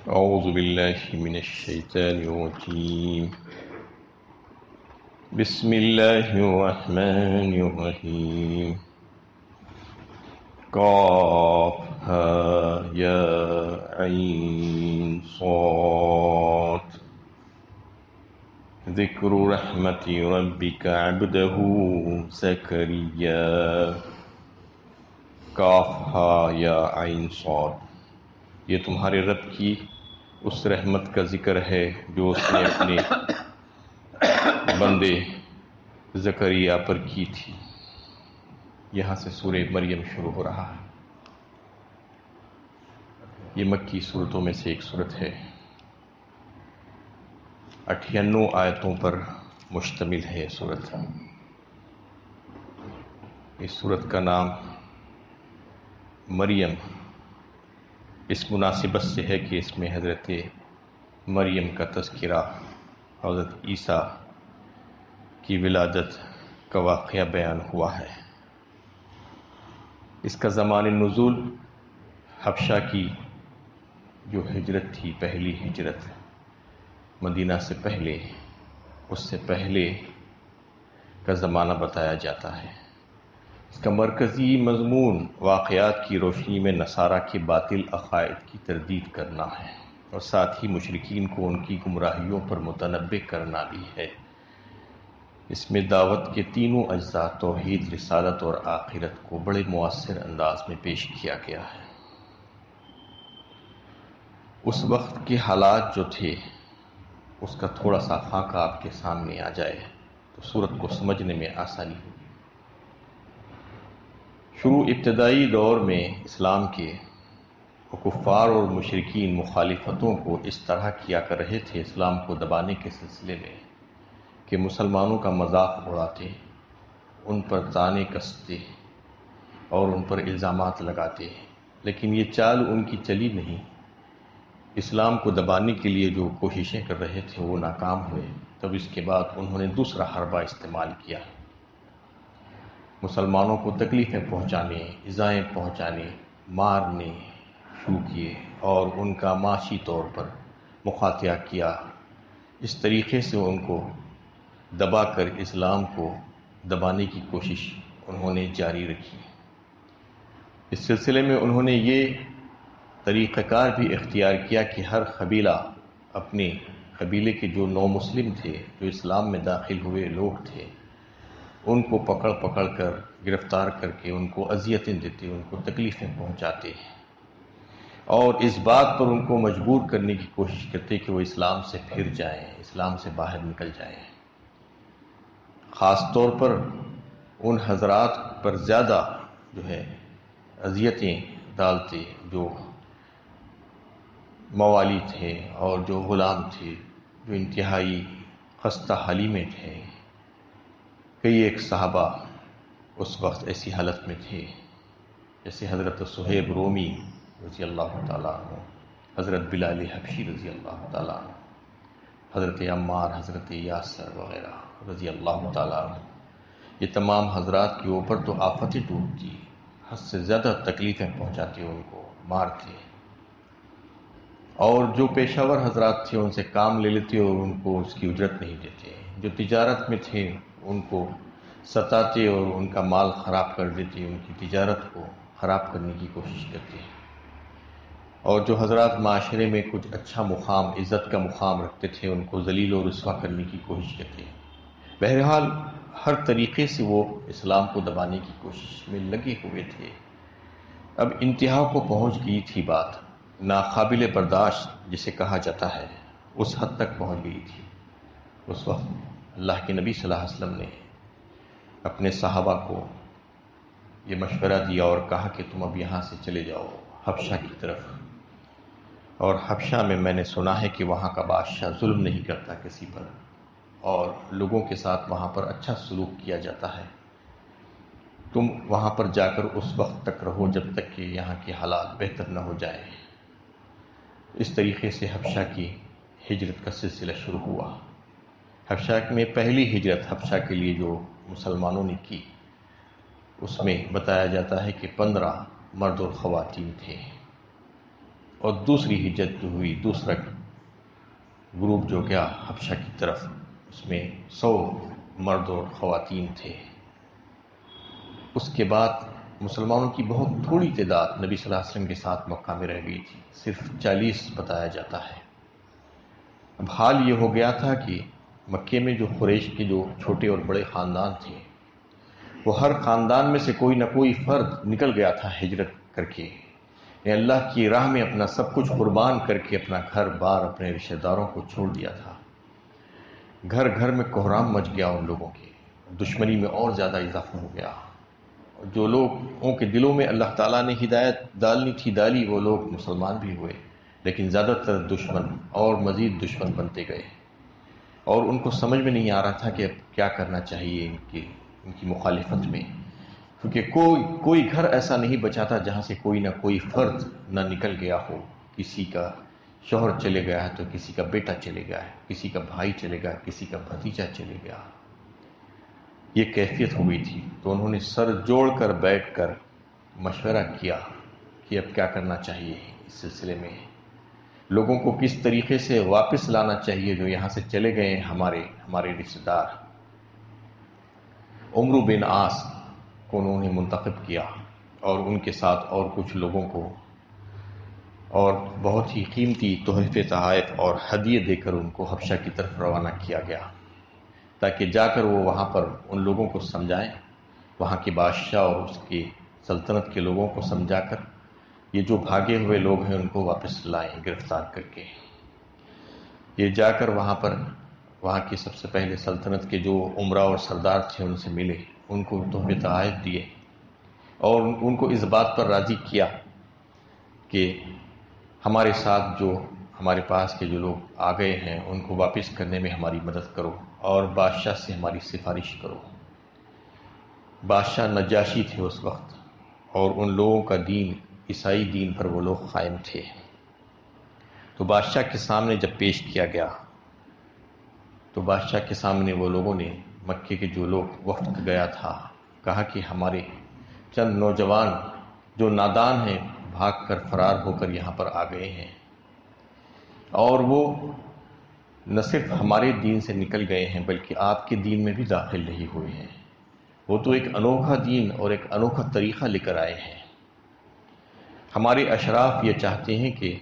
أعوذ بالله من الشيطان الرجيم بسم الله الرحمن الرحيم قاف ها يا عين صاد ذكر رحمة ربك عبده زكريا قاف ها یا عین صاد۔ یہ تمہارے رب کی اس رحمت کا ذکر ہے جو اس نے اپنے بندے زکریا پر کی تھی۔ یہاں سے سورہ مریم شروع ہو رہا ہے۔ یہ مکی سورتوں میں سے ایک سورت ہے، 98 آیتوں پر مشتمل ہے یہ سورت۔ اس سورت کا نام مریم اس مناسبت سے ہے کہ اس میں حضرت مریم کا تذکرہ، حضرت عیسیٰ کی ولادت کا واقعہ بیان ہوا ہے۔ اس کا زمان نزول حبشہ کی جو ہجرت تھی، پہلی ہجرت مدینہ سے پہلے، اس سے پہلے کا زمانہ بتایا جاتا ہے۔ اس کا مرکزی مضمون واقعات کی روشنی میں نصارہ کے باطل عقائد کی تردید کرنا ہے، اور ساتھ ہی مشرکین کو ان کی گمراہیوں پر متنبہ کرنا بھی ہے۔ اس میں دعوت کے تینوں اجزاء توحید، رسالت اور آخرت کو بڑے مؤثر انداز میں پیش کیا گیا ہے۔ اس وقت کے حالات جو تھے اس کا تھوڑا سا خاکہ آپ کے سامنے آ جائے تو سورت کو سمجھنے میں آسانی ہوگی۔ شروع ابتدائی دور میں اسلام کے کفار اور مشرکین مخالفتوں کو اس طرح کیا کر رہے تھے اسلام کو دبانے کے سلسلے میں کہ مسلمانوں کا مذاق اڑاتے، ان پر طعنے کستے اور ان پر الزامات لگاتے، لیکن یہ چال ان کی چلی نہیں۔ اسلام کو دبانے کے لیے جو کوششیں کر رہے تھے وہ ناکام ہوئے۔ تب اس کے بعد انہوں نے دوسرا حربہ استعمال کیا، مسلمانوں کو تکلیفیں پہنچانے، ایذائیں پہنچانے، مارنے شروع کیے اور ان کا معاشی طور پر مخاطرہ کیا۔ اس طریقے سے ان کو دبا کر اسلام کو دبانے کی کوشش انہوں نے جاری رکھی۔ اس سلسلے میں انہوں نے یہ طریقہ کار بھی اختیار کیا کہ ہر قبیلہ اپنے قبیلے کے جو نو مسلم تھے، جو اسلام میں داخل ہوئے لوگ تھے، ان کو پکڑ پکڑ کر گرفتار کر کے ان کو اذیتیں دیتے، ان کو تکلیفیں پہنچاتے اور اس بات پر ان کو مجبور کرنے کی کوشش کرتے کہ وہ اسلام سے پھر جائیں، اسلام سے باہر نکل جائیں۔ خاص طور پر ان حضرات پر زیادہ جو ہے اذیتیں ڈالتے جو موالی تھے اور جو غلام تھے، جو انتہائی خستہ حالی میں تھے۔ کئی ایک صحابہ اس وقت ایسی حالت میں تھے، جیسے حضرت صہیب رومی رضی اللہ تعالیٰ عنہ، حضرت بلال حبشی رضی اللہ تعالیٰ عنہ، حضرت عمار، حضرت یاسر وغیرہ رضی اللہ تعالیٰ عنہ۔ یہ تمام حضرات کے اوپر تو آفتیں ٹوٹتی، حد سے زیادہ تکلیفیں پہنچاتے، ان کو مارتے، اور جو پیشہ ور حضرات تھے ان سے کام لے لیتے اور ان کو اس کی اجرت نہیں دیتے۔ جو تجارت میں تھے ان کو ستاتے اور ان کا مال خراب کر دیتے، ان کی تجارت کو خراب کرنے کی کوشش کرتے، اور جو حضرات معاشرے میں کچھ اچھا مقام، عزت کا مقام رکھتے تھے، ان کو ذلیل و رسوا کرنے کی کوشش کرتے۔ بہرحال ہر طریقے سے وہ اسلام کو دبانے کی کوشش میں لگے ہوئے تھے۔ اب انتہا کو پہنچ گئی تھی بات، ناقابل برداشت جسے کہا جاتا ہے، اس حد تک پہنچ گئی تھی۔ اس وقت اللہ کے نبی صلی اللہ علیہ وسلم نے اپنے صحابہ کو یہ مشورہ دیا اور کہا کہ تم اب یہاں سے چلے جاؤ حبشہ کی طرف، اور حبشہ میں نے سنا ہے کہ وہاں کا بادشاہ ظلم نہیں کرتا کسی پر، اور لوگوں کے ساتھ وہاں پر اچھا سلوک کیا جاتا ہے۔ تم وہاں پر جا کر اس وقت تک رہو جب تک کہ یہاں کے حالات بہتر نہ ہو جائیں۔ اس طریقے سے حبشہ کی ہجرت کا سلسلہ شروع ہوا۔ حبشہ میں پہلی ہجرت حبشہ کے لیے جو مسلمانوں نے کی، اس میں بتایا جاتا ہے کہ 15 مرد اور خواتین تھے۔ اور دوسری ہجرت جو ہوئی، دوسرا گروپ جو گیا حبشہ کی طرف، اس میں 100 مرد اور خواتین تھے۔ اس کے بعد مسلمانوں کی بہت تھوڑی تعداد نبی صلی اللہ علیہ وسلم کے ساتھ مکہ میں رہ گئی تھی، صرف 40 بتایا جاتا ہے۔ اب حال یہ ہو گیا تھا کہ مکے میں جو قریش کے جو چھوٹے اور بڑے خاندان تھے، وہ ہر خاندان میں سے کوئی نہ کوئی فرد نکل گیا تھا ہجرت کر کے، یعنی اللہ کی راہ میں اپنا سب کچھ قربان کر کے اپنا گھر بار، اپنے رشتہ داروں کو چھوڑ دیا تھا۔ گھر گھر میں کوہرام مچ گیا ان لوگوں کے، دشمنی میں اور زیادہ اضافہ ہو گیا۔ جو لوگوں کے دلوں میں اللہ تعالیٰ نے ہدایت ڈالنی تھی ڈالی، وہ لوگ مسلمان بھی ہوئے، لیکن زیادہ تر دشمن اور مزید دشمن بنتے گئے، اور ان کو سمجھ میں نہیں آ رہا تھا کہ اب کیا کرنا چاہیے ان کی مخالفت میں، کیونکہ کوئی گھر ایسا نہیں بچا تھا جہاں سے کوئی نہ کوئی فرد نہ نکل گیا ہو۔ کسی کا شوہر چلے گیا ہے تو کسی کا بیٹا چلے گیا ہے، کسی کا بھائی چلے گیا، کسی کا بھتیجا چلے گیا۔ یہ کیفیت ہو گئی تھی، تو انہوں نے سر جوڑ کر بیٹھ کر مشورہ کیا کہ اب کیا کرنا چاہیے اس سلسلے میں، لوگوں کو کس طریقے سے واپس لانا چاہیے جو یہاں سے چلے گئے ہیں ہمارے رشتہ دار۔ عمرو بن عاص کو انہوں نے منتخب کیا، اور ان کے ساتھ اور کچھ لوگوں کو، اور بہت ہی قیمتی تحفے تحائف اور ہدیے دے کر ان کو حبشہ کی طرف روانہ کیا گیا، تاکہ جا کر وہ وہاں پر ان لوگوں کو سمجھائیں، وہاں کے بادشاہ اور اس کی سلطنت کے لوگوں کو سمجھا کر یہ جو بھاگے ہوئے لوگ ہیں ان کو واپس لائیں گرفتار کر کے۔ یہ جا کر وہاں کی سب سے پہلے سلطنت کے جو عمرا اور سردار تھے ان سے ملے، ان کو تحفے تحائف دیے، اور ان کو اس بات پر راضی کیا کہ ہمارے ساتھ جو ہمارے پاس کے جو لوگ آ گئے ہیں ان کو واپس کرنے میں ہماری مدد کرو، اور بادشاہ سے ہماری سفارش کرو۔ بادشاہ نجاشی تھے اس وقت، اور ان لوگوں کا دین عیسائی دین پر وہ لوگ قائم تھے۔ تو بادشاہ کے سامنے جب پیش کیا گیا تو بادشاہ کے سامنے وہ لوگوں نے، مکے کے جو لوگ وفد گیا تھا، کہا کہ ہمارے چند نوجوان جو نادان ہیں بھاگ کر فرار ہو کر یہاں پر آ گئے ہیں، اور وہ نہ صرف ہمارے دین سے نکل گئے ہیں بلکہ آپ کے دین میں بھی داخل نہیں ہوئے ہیں۔ وہ تو ایک انوکھا دین اور ایک انوکھا طریقہ لے کر آئے ہیں۔ ہمارے اشراف یہ چاہتے ہیں کہ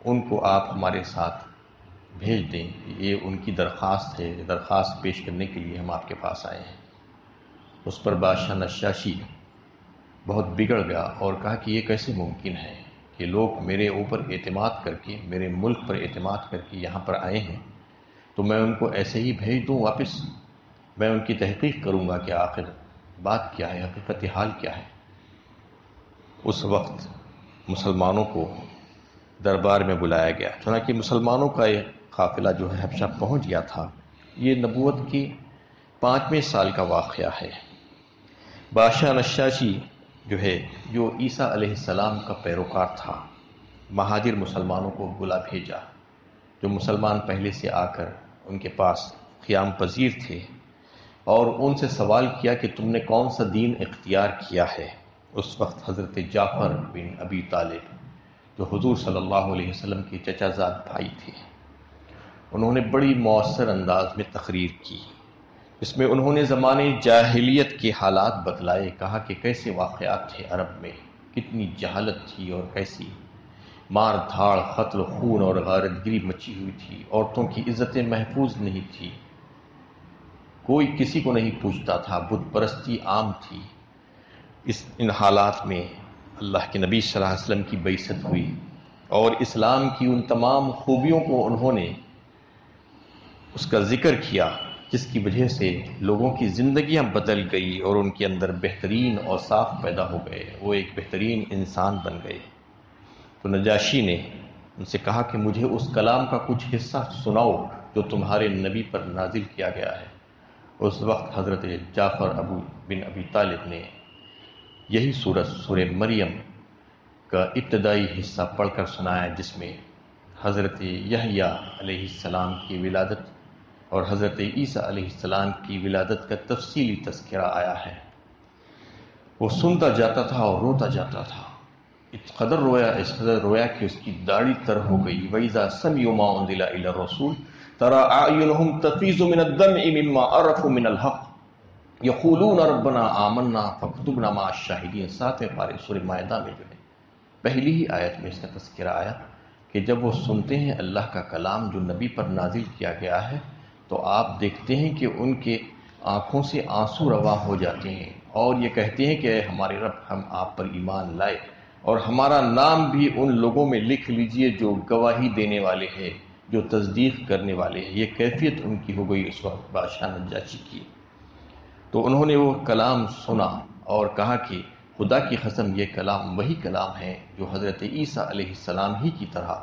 ان کو آپ ہمارے ساتھ بھیج دیں، یہ ان کی درخواست ہے، درخواست پیش کرنے کے لیے ہم آپ کے پاس آئے ہیں۔ اس پر بادشاہ نجاشی بہت بگڑ گیا اور کہا کہ یہ کیسے ممکن ہے کہ لوگ میرے اوپر اعتماد کر کے، میرے ملک پر اعتماد کر کے یہاں پر آئے ہیں، تو میں ان کو ایسے ہی بھیج دوں واپس؟ میں ان کی تحقیق کروں گا کہ آخر بات کیا ہے، حقیقت حال کیا ہے۔ اس وقت مسلمانوں کو دربار میں بلایا گیا، چنانکہ مسلمانوں کا ایک قافلہ جو ہے حبشہ پہنچ گیا تھا۔ یہ نبوت کی 5ویں سال کا واقعہ ہے۔ بادشاہ نجاشی جو عیسیٰ علیہ السلام کا پیروکار تھا، مہاجر مسلمانوں کو بلا بھیجا، جو مسلمان پہلے سے آ کر ان کے پاس قیام پذیر تھے، اور ان سے سوال کیا کہ تم نے کون سا دین اختیار کیا ہے۔ اس وقت حضرت جعفر بن ابی طالب جو حضور صلی اللہ علیہ وسلم کے چچا زاد بھائی تھے، انہوں نے بڑی مؤثر انداز میں تقریر کی، اس میں انہوں نے زمانے جاہلیت کے حالات بتلائے، کہا کہ کیسے واقعات تھے عرب میں، کتنی جہالت تھی اور کیسی مار دھاڑ، قتل، خون اور غارت گری مچی ہوئی تھی، عورتوں کی عزتیں محفوظ نہیں تھی، کوئی کسی کو نہیں پوچھتا تھا، بت پرستی عام تھی۔ ان حالات میں اللہ کے نبی صلی اللہ علیہ وسلم کی بعثت ہوئی، اور اسلام کی ان تمام خوبیوں کو انہوں نے اس کا ذکر کیا، جس کی وجہ سے لوگوں کی زندگیاں بدل گئی اور ان کے اندر بہترین اوصاف پیدا ہو گئے، وہ ایک بہترین انسان بن گئے۔ تو نجاشی نے ان سے کہا کہ مجھے اس کلام کا کچھ حصہ سناؤ جو تمہارے نبی پر نازل کیا گیا ہے۔ اس وقت حضرت جعفر بن ابی طالب نے یہی سورہ مریم کا ابتدائی حصہ پڑھ کر سنایا، جس میں حضرت یحییٰ علیہ السلام کی ولادت اور حضرت عیسیٰ علیہ السلام کی ولادت کا تفصیلی تذکرہ آیا ہے۔ وہ سنتا جاتا تھا اور روتا جاتا تھا، اس قدر رویا کہ اس کی داڑھی تر ہو گئی. وَإِذَا سَمِعُوا مَا أُنزِلَ إِلَى الرَّسُولِ تَرَىٰ أَعْيُنَهُمْ تَفِيضُ مِنَ الدَّمْعِ مِمَّا عَرَفُوا مِنَ الْحَقِّ يَقُولُونَ رَبَّنَا آمَنَّا فَاكْتُبْنَا مَعَ الشَّاهِدِينَ. 7ویں پارے سورہ مائدہ میں جو ہے پہلی ہی آیت میں اس کا تذکرہ آیا کہ جب وہ سنتے ہیں اللہ کا کلام جو نبی پر نازل کیا گیا ہے تو آپ دیکھتے ہیں کہ ان کے آنکھوں سے آنسو رواں ہو جاتے ہیں اور یہ کہتے ہیں کہ اے ہمارے رب ہم آپ پر ایمان لائے اور ہمارا نام بھی ان لوگوں میں لکھ لیجئے جو گواہی دینے والے ہیں، جو تصدیق کرنے والے ہیں. یہ کیفیت ان کی ہو گئی اس وقت بادشاہ نجاشی کی. تو انہوں نے وہ کلام سنا اور کہا کہ خدا کی قسم یہ کلام وہی کلام ہے جو حضرت عیسیٰ علیہ السلام ہی کی طرح،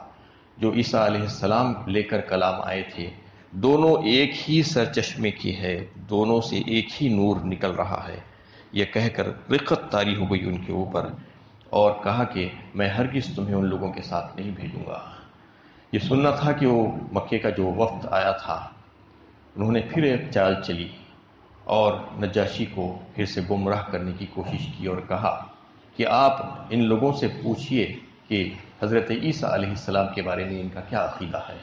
جو عیسیٰ علیہ السلام لے کر کلام آئے تھے، دونوں ایک ہی سرچشمے کی ہے، دونوں سے ایک ہی نور نکل رہا ہے. یہ کہہ کر رقت طاری ہو گئی ان کے اوپر اور کہا کہ میں ہرگز تمہیں ان لوگوں کے ساتھ نہیں بھیجوں گا. یہ سننا تھا کہ وہ مکے کا جو وفد آیا تھا انہوں نے پھر ایک چال چلی اور نجاشی کو پھر سے گمراہ کرنے کی کوشش کی اور کہا کہ آپ ان لوگوں سے پوچھئے کہ حضرت عیسیٰ علیہ السلام کے بارے میں ان کا کیا عقیدہ ہے،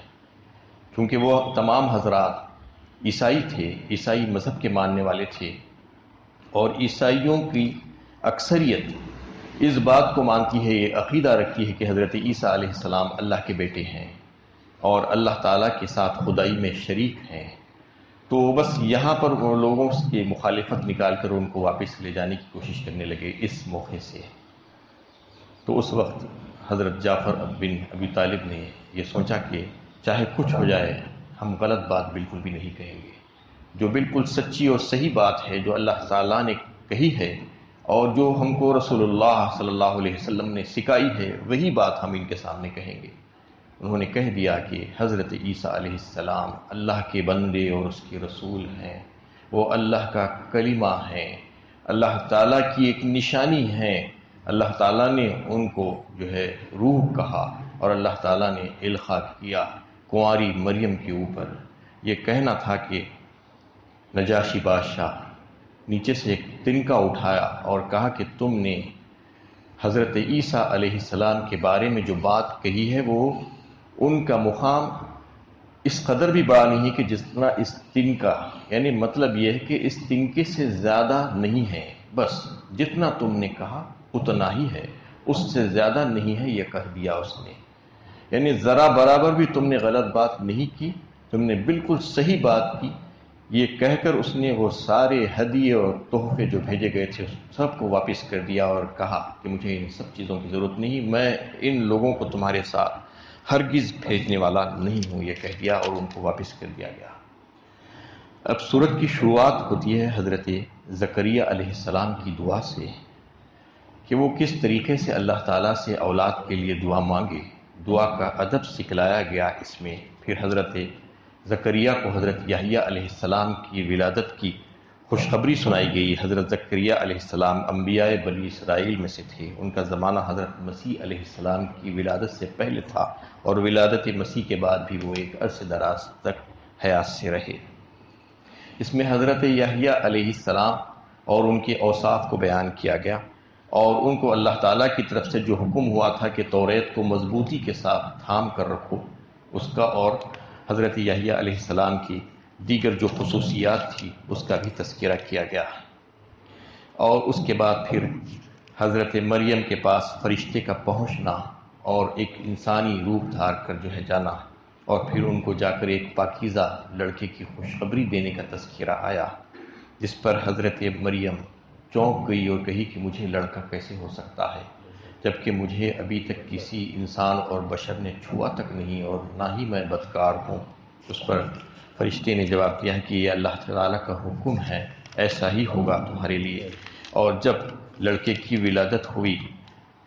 کیونکہ وہ تمام حضرات عیسائی تھے، عیسائی مذہب کے ماننے والے تھے اور عیسائیوں کی اکثریت اس بات کو مانتی ہے، یہ عقیدہ رکھتی ہے کہ حضرت عیسیٰ علیہ السلام اللہ کے بیٹے ہیں اور اللہ تعالیٰ کے ساتھ خدائی میں شریک ہیں. تو بس یہاں پر وہ لوگوں کی مخالفت نکال کر ان کو واپس لے جانے کی کوشش کرنے لگے اس موقع سے. تو اس وقت حضرت جعفر بن ابی طالب نے یہ سوچا کہ چاہے کچھ ہو جائے ہم غلط بات بالکل بھی نہیں کہیں گے، جو بالکل سچی اور صحیح بات ہے جو اللہ تعالیٰ نے کہی ہے اور جو ہم کو رسول اللہ صلی اللہ علیہ وسلم نے سکھائی ہے وہی بات ہم ان کے سامنے کہیں گے. انہوں نے کہہ دیا کہ حضرت عیسیٰ علیہ السلام اللہ کے بندے اور اس کے رسول ہیں، وہ اللہ کا کلمہ ہیں، اللہ تعالیٰ کی ایک نشانی ہیں. اللہ تعالیٰ نے ان کو جو ہے روح کہا اور اللہ تعالیٰ نے القاء کیا کنواری مریم کے اوپر. یہ کہنا تھا کہ نجاشی بادشاہ نیچے سے ایک تنکا اٹھایا اور کہا کہ تم نے حضرت عیسیٰ علیہ السلام کے بارے میں جو بات کہی ہے وہ ان کا مقام اس قدر بھی بڑا نہیں کہ جتنا اس تنکا، یعنی مطلب یہ ہے کہ اس تنکے سے زیادہ نہیں ہے، بس جتنا تم نے کہا اتنا ہی ہے، اس سے زیادہ نہیں ہے. یہ کہہ دیا اس نے، یعنی ذرا برابر بھی تم نے غلط بات نہیں کی، تم نے بالکل صحیح بات کی. یہ کہہ کر اس نے وہ سارے ہدیے اور تحفے جو بھیجے گئے تھے سب کو واپس کر دیا اور کہا کہ مجھے ان سب چیزوں کی ضرورت نہیں، میں ان لوگوں کو تمہارے ساتھ ہرگز بھیجنے والا نہیں ہوں. یہ کہہ دیا اور ان کو واپس کر دیا گیا. اب سورت کی شروعات ہوتی ہے حضرت زکریا علیہ السلام کی دعا سے کہ وہ کس طریقے سے اللہ تعالیٰ سے اولاد کے لیے دعا مانگے. دعا کا ادب سکھلایا گیا اس میں. پھر حضرت زکریا کو حضرت یحییٰ علیہ السلام کی ولادت کی خوشخبری سنائی گئی. حضرت زکریا علیہ السلام انبیاء بنی اسرائیل میں سے تھے. ان کا زمانہ حضرت مسیح علیہ السلام کی ولادت سے پہلے تھا اور ولادت مسیح کے بعد بھی وہ ایک عرصے دراز تک حیات سے رہے. اس میں حضرت یحییٰ علیہ السلام اور ان کے اوصاف کو بیان کیا گیا اور ان کو اللہ تعالیٰ کی طرف سے جو حکم ہوا تھا کہ توریت کو مضبوطی کے ساتھ تھام کر رکھو اس کا، اور حضرت یحییٰ علیہ السلام کی دیگر جو خصوصیات تھی اس کا بھی تذکرہ کیا گیا. اور اس کے بعد پھر حضرت مریم کے پاس فرشتے کا پہنچنا اور ایک انسانی روپ دھار کر جو ہے جانا اور پھر ان کو جا کر ایک پاکیزہ لڑکے کی خوشخبری دینے کا تذکرہ آیا، جس پر حضرت مریم چونک گئی اور کہی کہ مجھے لڑکا کیسے ہو سکتا ہے جبکہ مجھے ابھی تک کسی انسان اور بشر نے چھوا تک نہیں اور نہ ہی میں بدکار ہوں. اس پر فرشتے نے جواب دیا کہ یہ اللہ تعالیٰ کا حکم ہے، ایسا ہی ہوگا تمہارے لیے. اور جب لڑکے کی ولادت ہوئی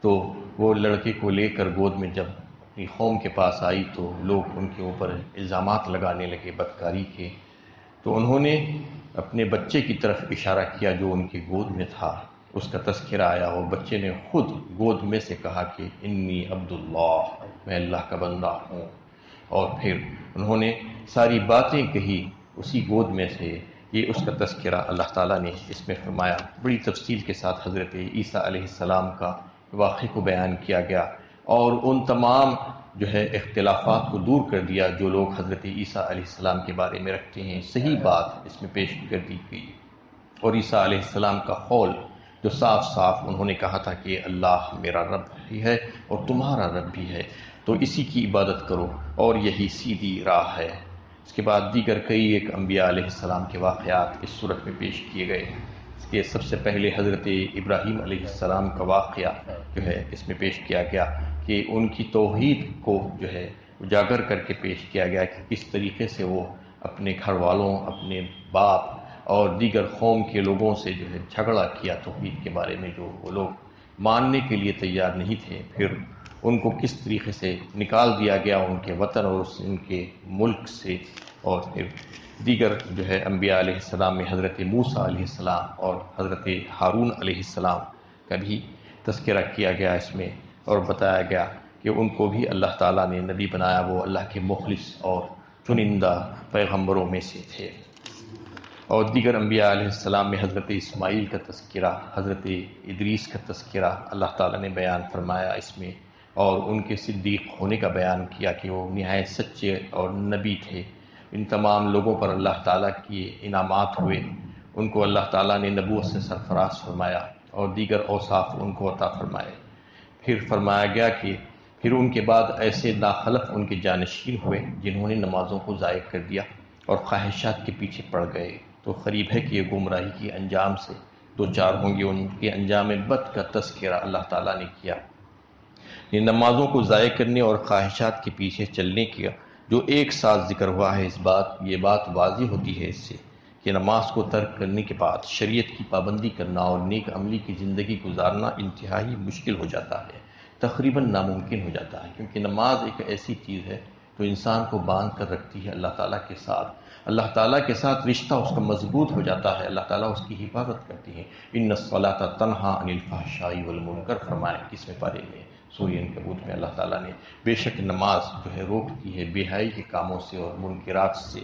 تو وہ لڑکے کو لے کر گود میں جب اپنی قوم کے پاس آئی تو لوگ ان کے اوپر الزامات لگانے لگے بدکاری کے. تو انہوں نے اپنے بچے کی طرف اشارہ کیا جو ان کی گود میں تھا، اس کا تذکرہ آیا اور بچے نے خود گود میں سے کہا کہ انی عبداللہ، میں اللہ کا بندہ ہوں. اور پھر انہوں نے ساری باتیں کہی اسی گود میں سے. یہ اس کا تذکرہ اللہ تعالیٰ نے اس میں فرمایا. بڑی تفصیل کے ساتھ حضرت عیسیٰ علیہ السلام کا واقعے کو بیان کیا گیا اور ان تمام جو ہے اختلافات کو دور کر دیا جو لوگ حضرت عیسیٰ علیہ السلام کے بارے میں رکھتے ہیں۔ صحیح بات اس میں پیش کر دی گئی، اور عیسیٰ علیہ السلام کا قول جو صاف صاف انہوں نے کہا تھا کہ اللہ میرا رب بھی ہے اور تمہارا رب بھی ہے، تو اسی کی عبادت کرو اور یہی سیدھی راہ ہے۔ اس کے بعد دیگر کئی ایک انبیاء علیہ السلام کے واقعات اس صورت میں پیش کیے گئے۔ اس کے سب سے پہلے حضرت ابراہیم علیہ السلام کا واقعہ جو ہے اس میں پیش کیا گیا کہ ان کی توحید کو جو ہے اجاگر کر کے پیش کیا گیا کہ کس طریقے سے وہ اپنے گھر والوں، اپنے باپ اور دیگر قوم کے لوگوں سے جو ہے جھگڑا کیا توحید کے بارے میں، جو وہ لوگ ماننے کے لیے تیار نہیں تھے، پھر ان کو کس طریقے سے نکال دیا گیا ان کے وطن اور ان کے ملک سے، اور پھر دیگر جو ہے انبیاء علیہ السلام میں حضرت موسیٰ علیہ السلام اور حضرت ہارون علیہ السلام کا بھی تذکرہ کیا گیا اس میں، اور بتایا گیا کہ ان کو بھی اللہ تعالیٰ نے نبی بنایا، وہ اللہ کے مخلص اور چنندہ پیغمبروں میں سے تھے۔ اور دیگر انبیاء علیہ السلام میں حضرت اسماعیل کا تذکرہ، حضرت ادریس کا تذکرہ اللہ تعالیٰ نے بیان فرمایا اس میں، اور ان کے صدیق ہونے کا بیان کیا کہ وہ نہایت سچے اور نبی تھے۔ ان تمام لوگوں پر اللہ تعالیٰ کی انعامات ہوئے، ان کو اللہ تعالیٰ نے نبوت سے سرفراز فرمایا اور دیگر اوصاف ان کو عطا فرمائے۔ پھر فرمایا گیا کہ پھر ان کے بعد ایسے ناخلف ان کے جانشین ہوئے جنہوں نے نمازوں کو ضائع کر دیا اور خواہشات کے پیچھے پڑ گئے، تو قریب ہے کہ یہ گمراہی کی انجام سے دو چار ہوں گے۔ ان کے انجام بد کا تذکرہ اللہ تعالیٰ نے کیا۔ یہ نمازوں کو ضائع کرنے اور خواہشات کے پیچھے چلنے کی جو ایک ساتھ ذکر ہوا ہے، یہ بات واضح ہوتی ہے اس سے کہ نماز کو ترک کرنے کے بعد شریعت کی پابندی کرنا اور نیک عملی کی زندگی گزارنا انتہائی مشکل ہو جاتا ہے، تقریباً ناممکن ہو جاتا ہے، کیونکہ نماز ایک ایسی چیز ہے جو انسان کو باندھ کر رکھتی ہے اللہ تعالیٰ کے ساتھ۔ اللہ تعالیٰ کے ساتھ رشتہ اس کا مضبوط ہو جاتا ہے، اللہ تعالیٰ اس کی حفاظت کرتی ہے۔ ان الصلاۃ تنہی عن الفحشاء والمنکر فرمائے 21ویں پارے میں سورہ عنکبوت میں اللہ تعالیٰ نے، بے شک نماز جو ہے روکتی ہے بے حیائی کے کاموں سے اور منکرات سے۔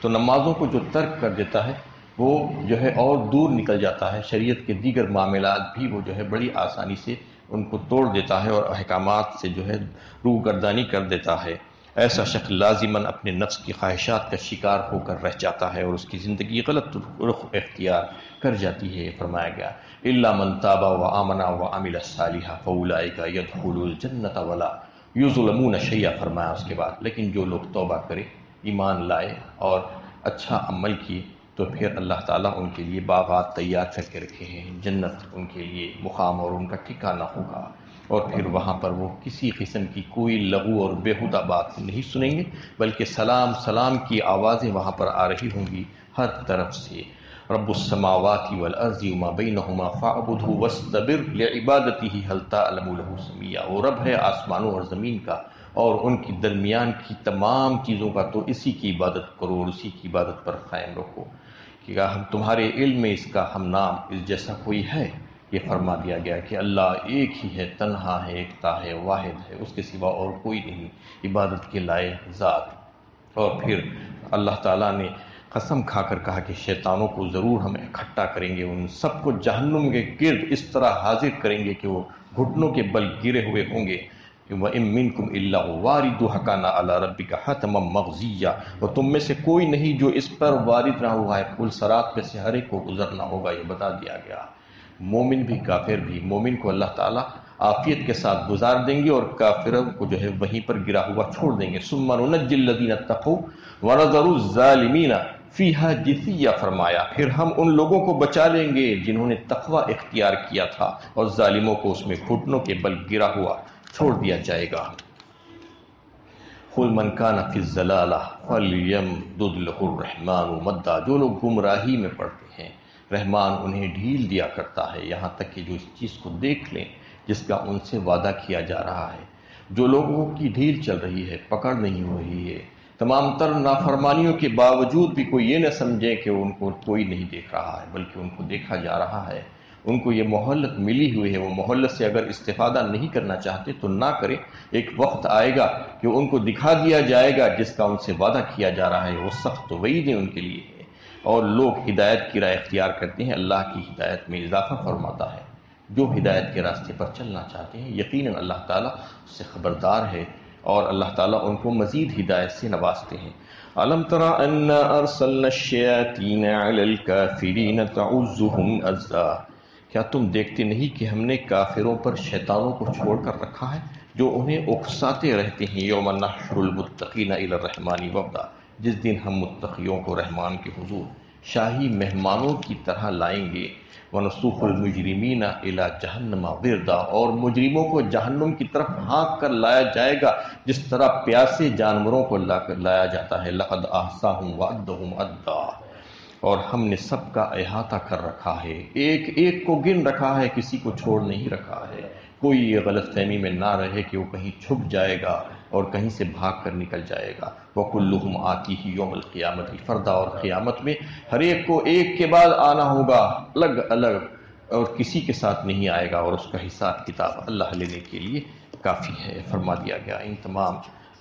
تو نمازوں کو جو ترک کر دیتا ہے وہ جو ہے اور دور نکل جاتا ہے، شریعت کے دیگر معاملات بھی وہ جو ہے بڑی آسانی سے ان کو توڑ دیتا ہے اور احکامات سے جو ہے روگردانی کر دیتا ہے۔ ایسا شخص لازماً اپنے نفس کی خواہشات کا شکار ہو کر رہ جاتا ہے اور اس کی زندگی غلط رخ اختیار کر جاتی ہے۔ فرمایا گیا الا من تاب وآمن وعمل صالحا فاولئک يدخلون الجنۃ ولا یظلمون شیئا۔ فرمایا اس کے بعد لیکن جو لوگ توبہ کرے، ایمان لائے اور اچھا عمل کیے تو پھر اللہ تعالیٰ ان کے لیے باغات تیار کر کے رکھے ہیں، جنت ان کے لیے مقام اور ان کا ٹھکانہ ہوگا، اور پھر وہاں پر وہ کسی قسم کی کوئی لغو اور بیہودہ بات نہیں سنیں گے، بلکہ سلام سلام کی آوازیں وہاں پر آ رہی ہوں گی ہر طرف سے۔ رب السماوات والارض وما بینہما فاعبدہ واصطبر لعبادتہ هل تعلم له سمیا۔ وہ رب ہے آسمانوں اور زمین کا اور ان کی درمیان کی تمام چیزوں کا، تو اسی کی عبادت کرو اور اسی کی عبادت پر قائم رکھو۔ کہ ہم تمہارے علم میں اس کا ہم نام اس جیسا کوئی ہے؟ یہ فرما دیا گیا کہ اللہ ایک ہی ہے، تنہا ہے، ایکتا ہے، واحد ہے، اس کے سوا اور کوئی نہیں عبادت کے لائق ذات۔ اور پھر اللہ تعالیٰ نے قسم کھا کر کہا کہ شیطانوں کو ضرور ہم اکٹھا کریں گے، ان سب کو جہنم کے گرد اس طرح حاضر کریں گے کہ وہ گھٹنوں کے بل گرے ہوئے ہوں گے۔ وَإِن مِّنكُمْ إِلَّا وَارِدُهَا كَانَ عَلَىٰ رَبِّكَ حَتْمًا مَّقْضِيًّا۔ اور تم میں سے کوئی نہیں جو اس پر وارد نہ ہوا ہے، پل صراط میں سے ہر ایک کو گزرنا ہوگا، یہ بتا دیا گیا۔ مومن بھی کافر بھی، مومن کو اللہ تعالیٰ عافیت کے ساتھ گزار دیں گے اور کافروں کو جو ہے وہیں پر گرا ہوا چھوڑ دیں گے۔ ثُمَّ نُنَجِّي الَّذِينَ اتَّقَوْا وَنَذَرُ الظَّالِمِينَ فِيهَا جِثِيًّا۔ فرمایا پھر ہم ان لوگوں کو بچا لیں گے جنہوں نے تقوی اختیار کیا تھا، اور ظالموں کو اس میں گھٹنوں کے بل گرا ہوا چھوڑ دیا جائے گا۔ قُلْ مَنْ كَانَ فِي الضَّلَالَةِ فَلْيَمْدُدْ لَهُ الرَّحْمَٰنُ مَدًّا۔ جو لوگ گمراہی میں پڑتے ہیں رحمان انہیں ڈھیل دیا کرتا ہے، یہاں تک کہ جو اس چیز کو دیکھ لیں جس کا ان سے وعدہ کیا جا رہا ہے۔ جو لوگوں کی ڈھیل چل رہی ہے، پکڑ نہیں ہو رہی ہے، تمام تر نافرمانیوں کے باوجود بھی کوئی یہ نہ سمجھے کہ ان کو کوئی نہیں دیکھ رہا ہے، بلکہ ان کو دیکھا جا رہا ہے۔ ان کو یہ مہلت ملی ہوئی ہے، وہ مہلت سے اگر استفادہ نہیں کرنا چاہتے تو نہ کریں، ایک وقت آئے گا کہ ان کو دکھا دیا جائے گا جس کا ان سے وعدہ کیا جا رہا ہے، وہ سخت وعید ان کے لیے ہے۔ اور لوگ ہدایت کی راہ اختیار کرتے ہیں، اللہ کی ہدایت میں اضافہ فرماتا ہے۔ جو ہدایت کے راستے پر چلنا چاہتے ہیں، یقیناً اللہ تعالیٰ اس سے خبردار ہے اور اللہ تعالیٰ ان کو مزید ہدایت سے نوازتے ہیں۔ أَلَمْ تَرَ أَنَّا أَرْسَلْنَا الشَّيَاطِينَ عَلَى الْكَافِرِينَ تَعُزُّهُمْ أَزًّا، کیا تم دیکھتے نہیں کہ ہم نے کافروں پر شیطانوں کو چھوڑ کر رکھا ہے جو انہیں اکساتے رہتے ہیں۔ یوم نحشر المتقین الی الرحمن وفدا، جس دن ہم متقیوں کو رحمان کے حضور شاہی مہمانوں کی طرح لائیں گے۔ وَنَسُوقُ الْمُجْرِمِينَ إِلَى جَهَنَّمَ وِرْدًا، اور مجرموں کو جہنم کی طرف ہانک کر لایا جائے گا جس طرح پیاسے جانوروں کو لایا جاتا ہے۔ لَقَدْ أَحْصَاهُمْ وَعَدَّهُمْ عَدًّا، اور ہم نے سب کا احاطہ کر رکھا ہے، ایک ایک کو گن رکھا ہے، کسی کو چھوڑ نہیں رکھا ہے۔ کوئی یہ غلط فہمی میں نہ رہے کہ وہ کہیں چھپ جائے گا اور کہیں سے بھاگ کر نکل جائے گا۔ وَكُلُّهُمْ آتِيهِ يَوْمَ الْقِيَامَةِ فَرْدًا، اور قیامت میں ہر ایک کو ایک کے بعد آنا ہوگا، الگ الگ، اور کسی کے ساتھ نہیں آئے گا، اور اس کا حساب کتاب اللہ لینے کے لیے کافی ہے۔ فرما دیا گیا ان تمام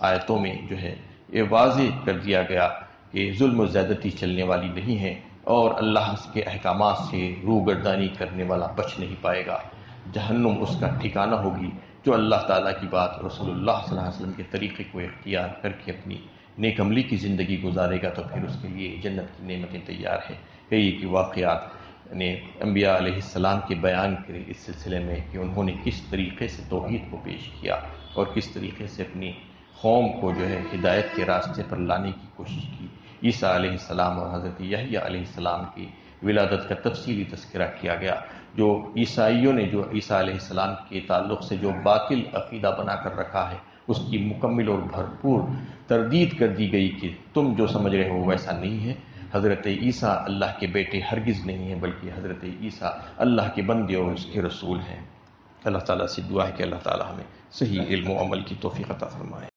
آیتوں میں جو ہے یہ واضح کر دیا گیا کہ ظلم و زیادتی چلنے والی نہیں ہے، اور اللہ کے احکامات سے روگردانی کرنے والا بچ نہیں پائے گا۔ جہنم اس کا ٹھکانہ ہوگی جو اللہ تعالیٰ کی بات، رسول اللہ صلی اللہ علیہ وسلم کے طریقے کو اختیار کر کے اپنی نیک عملی کی زندگی گزارے گا تو پھر اس کے لیے جنت کی نعمتیں تیار ہیں۔ کئی کہ واقعات نے انبیاء علیہ السلام کے بیان کرے اس سلسلے میں کہ انہوں نے کس طریقے سے توحید کو پیش کیا اور کس طریقے سے اپنی قوم کو جو ہے ہدایت کے راستے پر لانے کی کوشش کی۔ عیسیٰ علیہ السلام اور حضرت یحییٰ علیہ السلام کی ولادت کا تفصیلی تذکرہ کیا گیا۔ جو عیسائیوں نے جو عیسیٰ علیہ السلام کے تعلق سے جو باطل عقیدہ بنا کر رکھا ہے اس کی مکمل اور بھرپور تردید کر دی گئی کہ تم جو سمجھ رہے ہو ویسا نہیں ہے۔ حضرت عیسیٰ اللہ کے بیٹے ہرگز نہیں ہیں، بلکہ حضرت عیسیٰ اللہ کے بندے اور اس کے رسول ہیں۔ اللہ تعالیٰ سے دعا ہے کہ اللہ تعالیٰ ہمیں صحیح علم و عمل کی توفیق عطا فرمائے۔